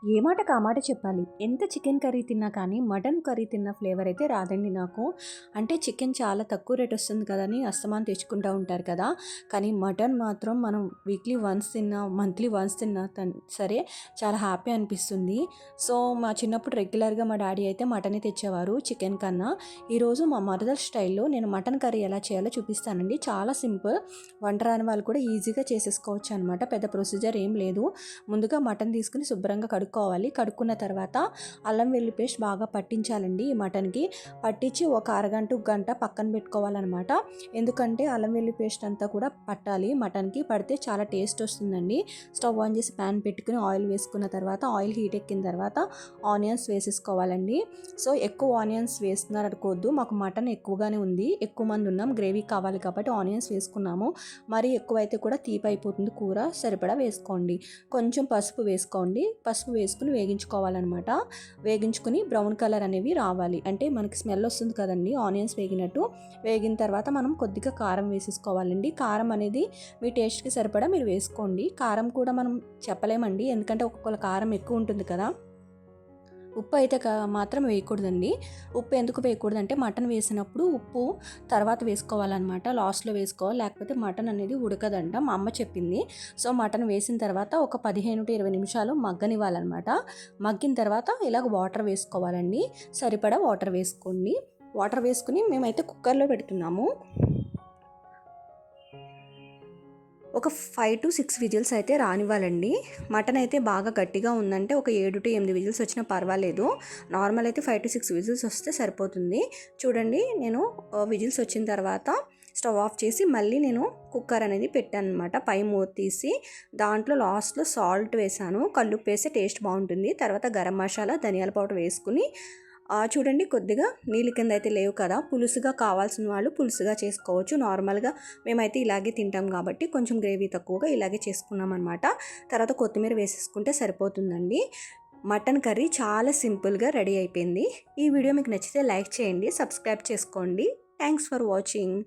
ఏ మాట కామాట చెప్పాలి. ఎంత చికెన్ కర్రీ తిన్నా కానీ మటన్ కర్రీ తిన్న ఫ్లేవర్ అయితే రాదండి నాకు. అంటే చికెన్ చాలా తక్కువ రేట్ వస్తుంది కదని అస్తమానం తెచ్చుకుంటూ ఉంటారు కదా! కానీ మటన్ మాత్రం మనం వీక్లీ వన్స్ తిన్నా, మంత్లీ వన్స్ తిన్నా సరే చాలా హ్యాపీ అనిపిస్తుంది. సో, మా చిన్నప్పుడు రెగ్యులర్‌గా మా డ్యాడీ అయితే మటనే తెచ్చేవారు చికెన్ కన్నా. ఈరోజు మా మదర్ స్టైల్‌లో నేను మటన్ కర్రీ ఎలా చేయాలో చూపిస్తానండి. చాలా సింపుల్. వంట రాని వాళ్ళు కూడా ఈజీగా చేసేసుకోవచ్చు అనమాట. పెద్ద ప్రొసీజర్ ఏం లేదు. ముందుగా మటన్ తీసుకుని శుభ్రంగా కడుక్కున్న తర్వాత అల్లం వెల్లుల్లి పేస్ట్ బాగా పట్టించాలండి ఈ మటన్కి. పట్టించి ఒక అరగంట గంట పక్కన పెట్టుకోవాలన్నమాట. ఎందుకంటే అల్లం వెల్లుల్లి పేస్ట్ అంతా కూడా పట్టాలి మటన్కి. పడితే చాలా టేస్ట్ వస్తుందండి. స్టవ్ ఆన్ చేసి ప్యాన్ పెట్టుకుని ఆయిల్ వేసుకున్న తర్వాత ఆయిల్ హీట్ ఎక్కిన తర్వాత ఆనియన్స్ వేసేసుకోవాలండి. సో ఎక్కువ ఆనియన్స్ వేస్తున్నారు అనుకోవద్దు, మాకు మటన్ ఎక్కువగానే ఉంది, ఎక్కువ మంది ఉన్నాం, గ్రేవీ కావాలి కాబట్టి ఆనియన్స్ వేసుకున్నాము. మరీ ఎక్కువైతే కూడా తీపి అయిపోతుంది కూర, సరిపడా వేసుకోండి. కొంచెం పసుపు వేసుకోండి. పసుపు వేసుకుని వేగించుకోవాలన్నమాట. వేగించుకుని బ్రౌన్ కలర్ అనేవి రావాలి, అంటే మనకి స్మెల్ వస్తుంది కదండి ఆనియన్స్ వేగినట్టు. వేగిన తర్వాత మనం కొద్దిగా కారం వేసేసుకోవాలండి. కారం అనేది మీ టేస్ట్కి సరిపడా మీరు వేసుకోండి. కారం కూడా మనం చెప్పలేమండి, ఎందుకంటే ఒక్కొక్కరు కారం ఎక్కువ ఉంటుంది కదా. ఉప్పు అయితే మాత్రం వేయకూడదండి. ఉప్పు ఎందుకు వేయకూడదంటే మటన్ వేసినప్పుడు ఉప్పు తర్వాత వేసుకోవాలన్నమాట, లాస్ట్లో వేసుకోవాలి, లేకపోతే మటన్ అనేది ఉడకదంట మా అమ్మ చెప్పింది. సో మటన్ వేసిన తర్వాత ఒక 15-20 నిమిషాలు మగ్గనివ్వాలన్నమాట. మగ్గిన తర్వాత ఇలాగ వాటర్ వేసుకోవాలండి. సరిపడా వాటర్ వేసుకోండి. వాటర్ వేసుకుని మేమైతే కుక్కర్లో పెడుతున్నాము. ఒక 5-6 విజిల్స్ అయితే రానివ్వాలండి. మటన్ అయితే బాగా గట్టిగా ఉందంటే ఒక 7-8 విజిల్స్ వచ్చినా పర్వాలేదు. నార్మల్ అయితే 5-6 విజిల్స్ వస్తే సరిపోతుంది. చూడండి, నేను విజిల్స్ వచ్చిన తర్వాత స్టవ్ ఆఫ్ చేసి మళ్ళీ నేను కుక్కర్ అనేది పెట్టాను అనమాట. పై మూత తీసి దాంట్లో లాస్ట్లో సాల్ట్ వేసాను. కల్లుప్పు వేస్తే టేస్ట్ బాగుంటుంది. తర్వాత గరం మసాలా, ధనియాల పౌడర్ వేసుకుని చూడండి, కొద్దిగా నీళ్ళ కింద అయితే లేవు కదా, పులుసుగా కావాల్సిన వాళ్ళు పులుసుగా చేసుకోవచ్చు. నార్మల్గా మేమైతే ఇలాగే తింటాం కాబట్టి కొంచెం గ్రేవీ తక్కువగా ఇలాగే చేసుకున్నాం అనమాట. తర్వాత కొత్తిమీర వేసేసుకుంటే సరిపోతుందండి. మటన్ కర్రీ చాలా సింపుల్గా రెడీ అయిపోయింది. ఈ వీడియో మీకు నచ్చితే లైక్ చేయండి, సబ్స్క్రైబ్ చేసుకోండి. Thanks for watching.